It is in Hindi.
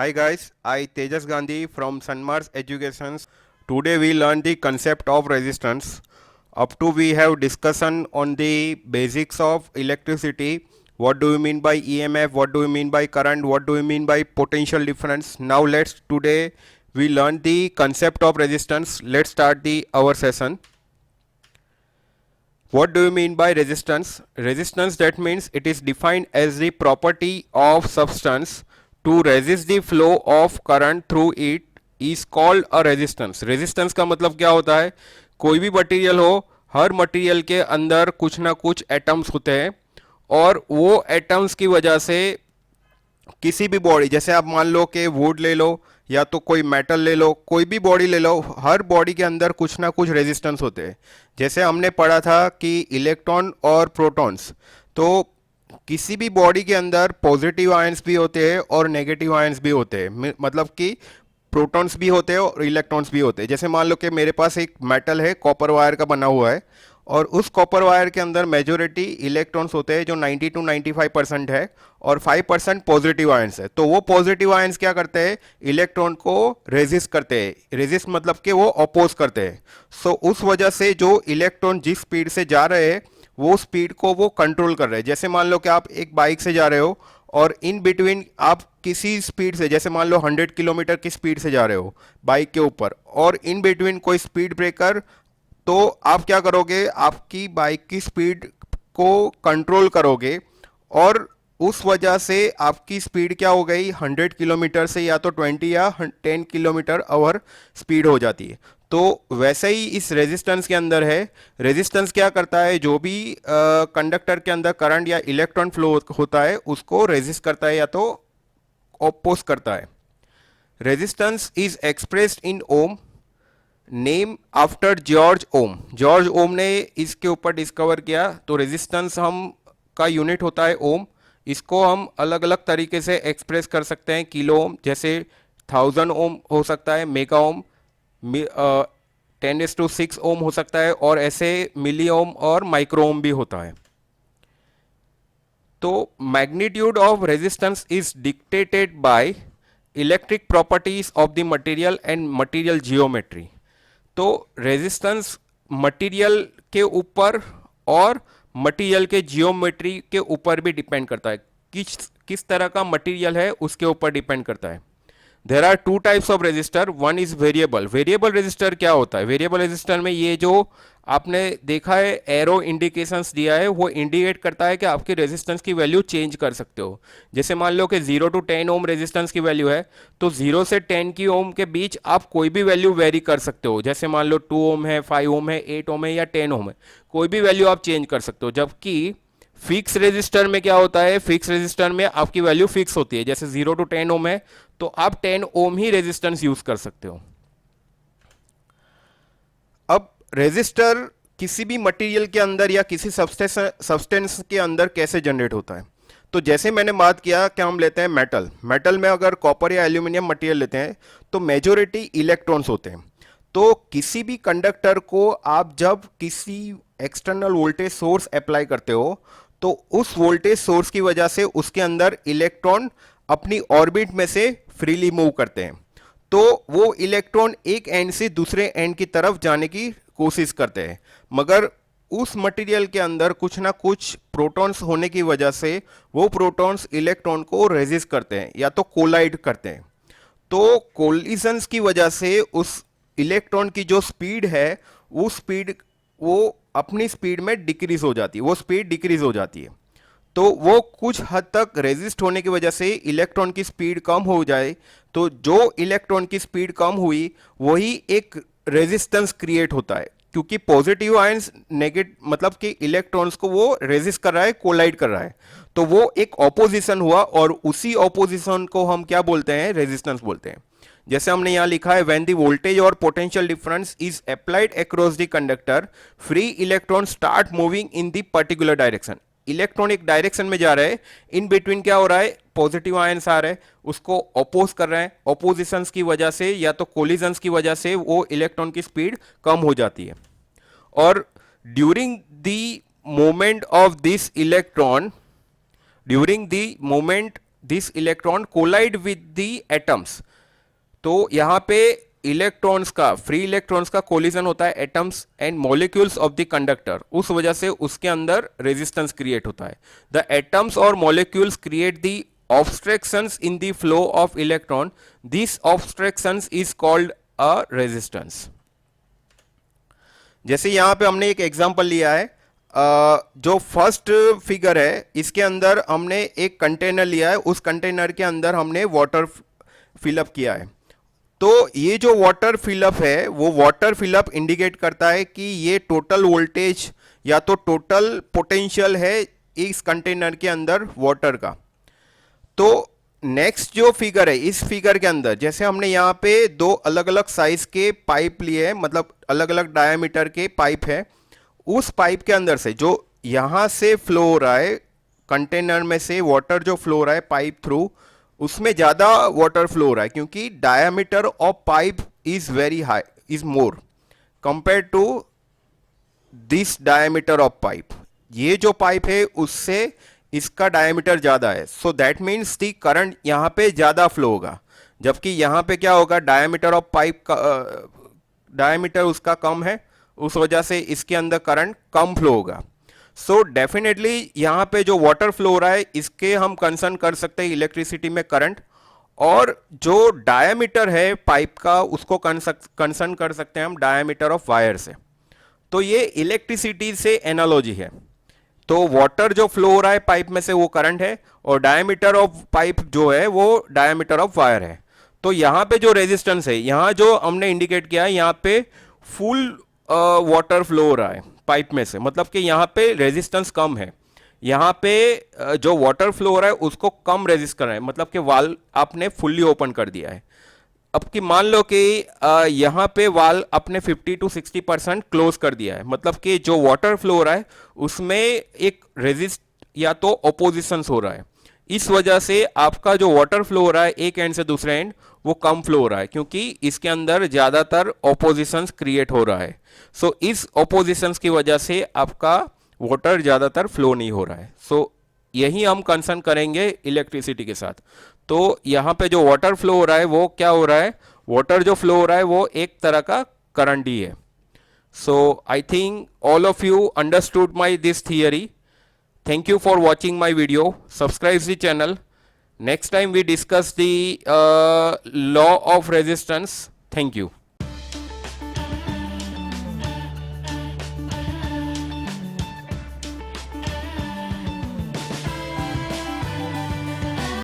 Hi guys, I Tejas Gandhi from Sanmars Educations. Today we learn the concept of resistance. Up to we have discussion on the basics of electricity. What do you mean by EMF? What do you mean by current? What do you mean by potential difference? Now let's today we learn the concept of resistance. Let's start the our session. What do you mean by resistance? Resistance, that means it is defined as the property of substance to resist the flow of current through it is called a resistance. resistance का मतलब क्या होता है? कोई भी मटेरियल हो, हर मटेरियल के अंदर कुछ ना कुछ एटम्स होते हैं और वो एटम्स की वजह से किसी भी बॉडी, जैसे आप मान लो कि वुड ले लो या तो कोई मेटल ले लो, कोई भी बॉडी ले लो, हर बॉडी के अंदर कुछ ना कुछ रेजिस्टेंस होते हैं. जैसे हमने पढ़ा था कि इलेक्ट्रॉन और प्रोटॉन्स, तो किसी भी बॉडी के अंदर पॉजिटिव आयंस भी होते हैं और नेगेटिव आयंस भी होते हैं. मतलब कि प्रोटॉन्स भी होते हैं और इलेक्ट्रॉन्स भी होते हैं. जैसे मान लो कि मेरे पास एक मेटल है, कॉपर वायर का बना हुआ है, और उस कॉपर वायर के अंदर मेजोरिटी इलेक्ट्रॉन्स होते हैं जो 90 टू 95% है और 5% पॉजिटिव आयंस है. तो वो पॉजिटिव आयंस क्या करते हैं? इलेक्ट्रॉन को रेजिस्ट करते हैं. रेजिस्ट मतलब कि वो अपोज करते हैं. सो उस वजह से जो इलेक्ट्रॉन जिस स्पीड से जा रहे हैं वो स्पीड को वो कंट्रोल कर रहे हैं. जैसे मान लो कि आप एक बाइक से जा रहे हो और इन बिटवीन आप किसी स्पीड से, जैसे मान लो 100 किलोमीटर की स्पीड से जा रहे हो बाइक के ऊपर, और इन बिटवीन कोई स्पीड ब्रेकर, तो आप क्या करोगे? आपकी बाइक की स्पीड को कंट्रोल करोगे और उस वजह से आपकी स्पीड क्या हो गई? 100 किलोमीटर से या तो 20 या 10 किलोमीटर आवर स्पीड हो जाती है. तो वैसे ही इस रेजिस्टेंस के अंदर है. रेजिस्टेंस क्या करता है? जो भी कंडक्टर के अंदर करंट या इलेक्ट्रॉन फ्लो होता है उसको रेजिस्ट करता है या तो ऑपोज करता है. Resistance is expressed in ohm, name after George Ohm. George Ohm ने इसके ऊपर डिस्कवर किया. तो रेजिस्टेंस हम का यूनिट होता है ओम. इसको हम अलग अलग तरीके से एक्सप्रेस कर सकते हैं. किलो ओम, जैसे 1000 ओम हो सकता है, मेगा ओम, 10⁶ ओम हो सकता है, और ऐसे मिली ओम और माइक्रो ओम भी होता है. तो magnitude of resistance is dictated by electric properties of the material and material geometry. तो रेजिस्टेंस मटेरियल के ऊपर और मटेरियल के जियोमेट्री के ऊपर भी डिपेंड करता है. किस तरह का मटेरियल है उसके ऊपर डिपेंड करता है. There are two types of register. One is variable. Variable register क्या होता है? वेरिएबल रेजिस्टर में ये जो आपने देखा है एरो इंडिकेशंस दिया है, वो इंडिकेट करता है कि आपकी रेजिस्टेंस की वैल्यू चेंज कर सकते हो. जैसे मान लो कि 0 to 10 ओम रेजिस्टेंस की वैल्यू है, तो 0 से 10 की ओम के बीच आप कोई भी वैल्यू वेरी कर सकते हो. जैसे मान लो 2 ओम है, 5 ओम है, 8 ओम है या 10 ओम है, कोई भी वैल्यू आप चेंज कर सकते हो. जबकि फिक्स रेजिस्टर में क्या होता है? फिक्स रेजिस्टर में आपकी वैल्यू फिक्स होती है. जैसे 0 to 10 ओम है तो आप 10 ओम ही रेजिस्टेंस यूज कर सकते हो. अब रेजिस्टर किसी भी मटेरियल के अंदर या किसी सब्सटेंस के अंदर कैसे जनरेट होता है? तो जैसे मैंने बात किया कि हम लेते हैं मेटल. मेटल में अगर कॉपर या एल्यूमिनियम मटेरियल लेते हैं तो मेजोरिटी इलेक्ट्रॉन्स होते हैं. तो किसी भी कंडक्टर को आप जब किसी एक्सटर्नल वोल्टेज सोर्स अप्लाई करते हो तो उस वोल्टेज सोर्स की वजह से उसके अंदर इलेक्ट्रॉन अपनी ऑर्बिट में से फ्रीली मूव करते हैं. तो वो इलेक्ट्रॉन एक एंड से दूसरे एंड की तरफ जाने की कोशिश करते हैं, मगर उस मटेरियल के अंदर कुछ ना कुछ प्रोटॉन्स होने की वजह से वो प्रोटॉन्स इलेक्ट्रॉन को रेजिस्ट करते हैं या तो कोलाइड करते हैं. तो कोलिजन्स की वजह से उस इलेक्ट्रॉन की जो स्पीड है वो अपनी स्पीड में डिक्रीज हो जाती है, वो स्पीड डिक्रीज हो जाती है. तो वो कुछ हद तक रेजिस्ट होने की वजह से इलेक्ट्रॉन की स्पीड कम हो जाए, तो जो इलेक्ट्रॉन की स्पीड कम हुई वही एक रेजिस्टेंस क्रिएट होता है. क्योंकि पॉजिटिव आयंस मतलब कि इलेक्ट्रॉन्स को वो रेजिस्ट कर रहा है, कोलाइड कर रहा है, तो वो एक ऑपोजिशन हुआ और उसी ऑपोजिशन को हम क्या बोलते हैं? रेजिस्टेंस बोलते हैं. जैसे हमने यहां लिखा है, व्हेन द वोल्टेज और potential difference is applied across the conductor, free electron start moving in the particular direction. Electron एक डायरेक्शन में जा रहा है, इन बिटवीन क्या हो रहा है? पॉजिटिव आयंस आ रहे हैं, उसको अपोज कर रहे हैं. ऑपोजिशंस की वजह से या तो कोलिजन्स की वजह से वो इलेक्ट्रॉन की स्पीड कम हो जाती है. और during the moment of this electron, during the moment this electron collide with the atoms. तो यहाँ पे इलेक्ट्रॉन्स का, फ्री इलेक्ट्रॉन्स का कोलिजन होता है atoms and molecules of the conductor, उस वजह से उसके अंदर रेजिस्टेंस क्रिएट होता है। द एटम्स और molecules create the obstructions in the flow of electron, this obstructions is called a resistance. जैसे यहां पे हमने एक एग्जांपल लिया है, जो फर्स्ट फिगर है इसके अंदर हमने एक कंटेनर लिया है, उस कंटेनर के अंदर हमने वाटर फिलअप किया है। तो ये जो वाटर फिलअप है वो वाटर फिलअप इंडिकेट करता है कि ये टोटल वोल्टेज या तो टोटल पोटेंशियल है इस कंटेनर के अंदर वाटर का। तो नेक्स्ट जो फिगर है, इस फिगर के अंदर जैसे हमने यहाँ पे दो अलग अलग साइज के पाइप लिए हैं, मतलब अलग अलग डायमीटर के पाइप है, उस पाइप के अंदर से जो यहाँ से फ्लो हो रहा है, कंटेनर में से वाटर जो फ्लो हो रहा है पाइप थ्रू, उसमें ज़्यादा वाटर फ्लो हो रहा है क्योंकि diameter of pipe is very high, is more compare to this diameter of pipe. ये जो पाइप है उससे इसका डायमीटर ज़्यादा है, so that means the current यहाँ पे ज़्यादा फ्लो होगा, जबकि यहाँ पे क्या होगा, डायमीटर ऑफ पाइप का डायमीटर उसका कम है, उस वजह से इसके अंदर करंट कम फ्लो होगा। सो डेफिनेटली यहाँ पे जो वाटर फ्लो हो रहा है इसके हम कंसर्न कर सकते हैं इलेक्ट्रिसिटी में करंट, और जो डायमीटर है पाइप का उसको कंसर्न कर सकते हैं हम डायमीटर ऑफ वायर से। तो ये इलेक्ट्रिसिटी से एनालॉजी है। तो वाटर जो फ्लो हो रहा है पाइप में से वो करंट है, और डायमीटर ऑफ पाइप जो है वो डायमीटर ऑफ वायर है। तो यहाँ पे जो रेजिस्टेंस है, यहाँ जो हमने इंडिकेट किया है, यहाँ पे फुल वाटर फ्लो हो रहा है पाइप में से, मतलब कि यहाँ पे रेजिस्टेंस कम है। यहाँ पे जो वाटर फ्लो हो रहा है उसको कम रेजिस्ट कर रहा है, मतलब कि वाल्व आपने फुल्ली ओपन कर दिया है। अब कि मान लो कि यहाँ पे वाल्व आपने 50 to 60% क्लोज कर दिया है, मतलब कि जो वाटर फ्लो हो रहा है उसमें एक रेजिस्ट या तो ओपोजिशंस हो रहा है, इस वजह से आपका जो वाटर फ्लो हो रहा है एक एंड से दूसरे एंड वो कम फ्लो हो रहा है, क्योंकि इसके अंदर ज़्यादातर ओपोजिशंस क्रिएट हो रहा है। सो इस ओपोजिशंस की वजह से आपका वाटर ज़्यादातर फ्लो नहीं हो रहा है। सो यही हम कंसर्न करेंगे इलेक्ट्रिसिटी के साथ। तो यहाँ पे जो वाटर फ्लो हो रहा है वो क्या हो रहा है, वाटर जो फ्लो हो रहा है वो एक तरह का करंट ही है। So I think all of you understood my this theory. Thank you for watching my video. Subscribe the channel. Next time we discuss the law of resistance. Thank you.